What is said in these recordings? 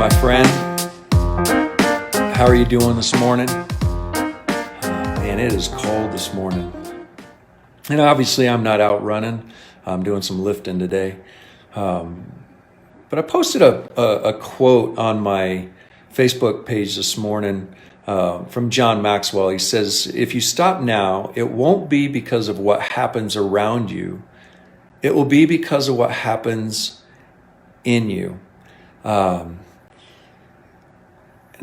my friend. How are you doing this morning? Man, it is cold this morning. And obviously I'm not out running. I'm doing some lifting today. But I posted a quote on my Facebook page this morning from John Maxwell. He says, if you stop now, it won't be because of what happens around you. It will be because of what happens in you.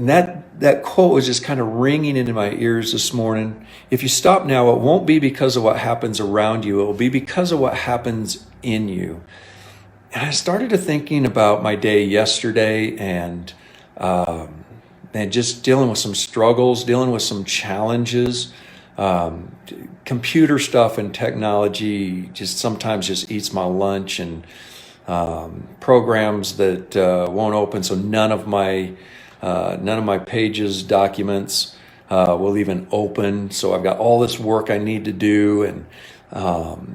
And that quote was just kind of ringing into my ears this morning. If you stop now, it won't be because of what happens around you. It will be because of what happens in you. And I started to thinking about my day yesterday and just dealing with some struggles, dealing with some challenges. Computer stuff and technology just sometimes just eats my lunch, and programs that won't open, so none of my pages, documents will even open. So I've got all this work I need to do, and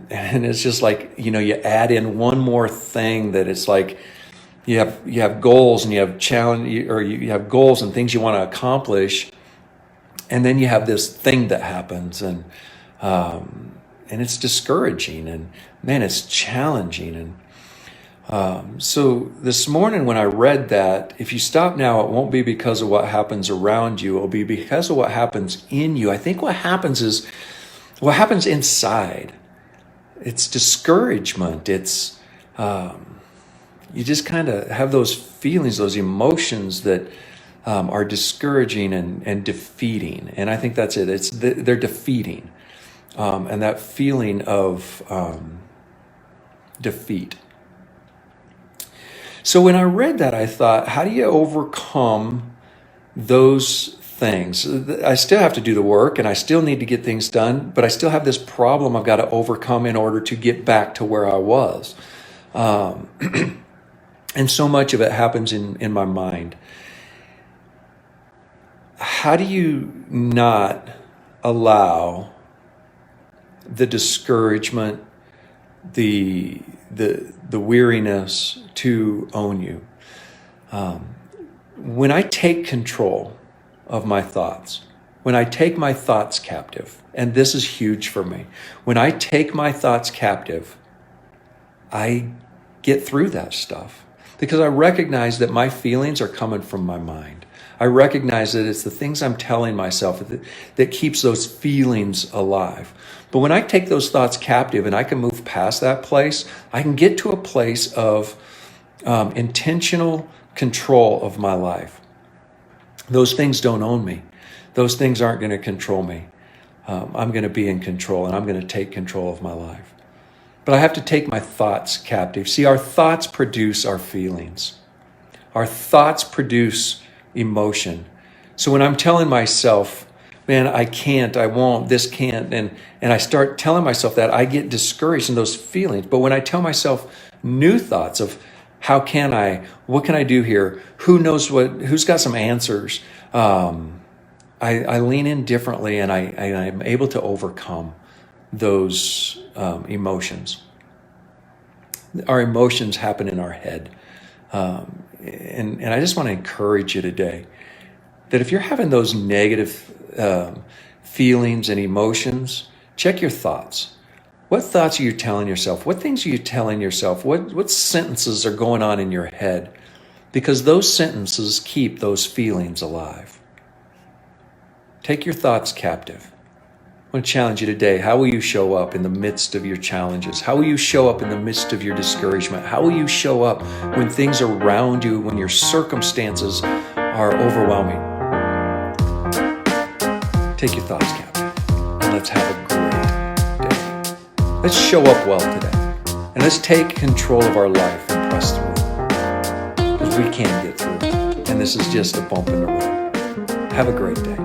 it's just like, you add in one more thing that it's like you have goals and you have challenge, or you have goals and things you want to accomplish, and then you have this thing that happens, and it's discouraging, and man, it's challenging. And so this morning when I read that, if you stop now, it won't be because of what happens around you. It will be because of what happens in you. I think what happens is what happens inside. It's discouragement. It's you just kind of have those feelings, those emotions that are discouraging and defeating. And I think that's it. They're defeating. And that feeling of defeat. So when I read that, I thought, how do you overcome those things? I still have to do the work and I still need to get things done, but I still have this problem I've got to overcome in order to get back to where I was. And so much of it happens in my mind. How do you not allow the discouragement, the weariness to own you? When I take control of my thoughts, when I take my thoughts captive, and this is huge for me, when I take my thoughts captive, I get through that stuff because I recognize that my feelings are coming from my mind. I recognize that it's the things I'm telling myself that keeps those feelings alive. But when I take those thoughts captive and I can move past that place, I can get to a place of intentional control of my life. Those things don't own me. Those things aren't going to control me. I'm going to be in control, and I'm going to take control of my life. But I have to take my thoughts captive. See, our thoughts produce our feelings. Our thoughts produce emotion. So when I'm telling myself, man, I can't, I won't, this can't, and I start telling myself that, I get discouraged in those feelings. But when I tell myself new thoughts of how can I, what can I do here? Who knows who's got some answers? I lean in differently, and I'm able to overcome those emotions. Our emotions happen in our head. And I just want to encourage you today that if you're having those negative feelings and emotions, check your thoughts. What thoughts are you telling yourself? What things are you telling yourself? What sentences are going on in your head? Because those sentences keep those feelings alive. Take your thoughts captive. I want to challenge you today. How will you show up in the midst of your challenges? How will you show up in the midst of your discouragement? How will you show up when things around you, when your circumstances are overwhelming? Take your thoughts captive and let's have a great day. Let's show up well today, and let's take control of our life and press through, because we can get through it, and this is just a bump in the road. Have a great day.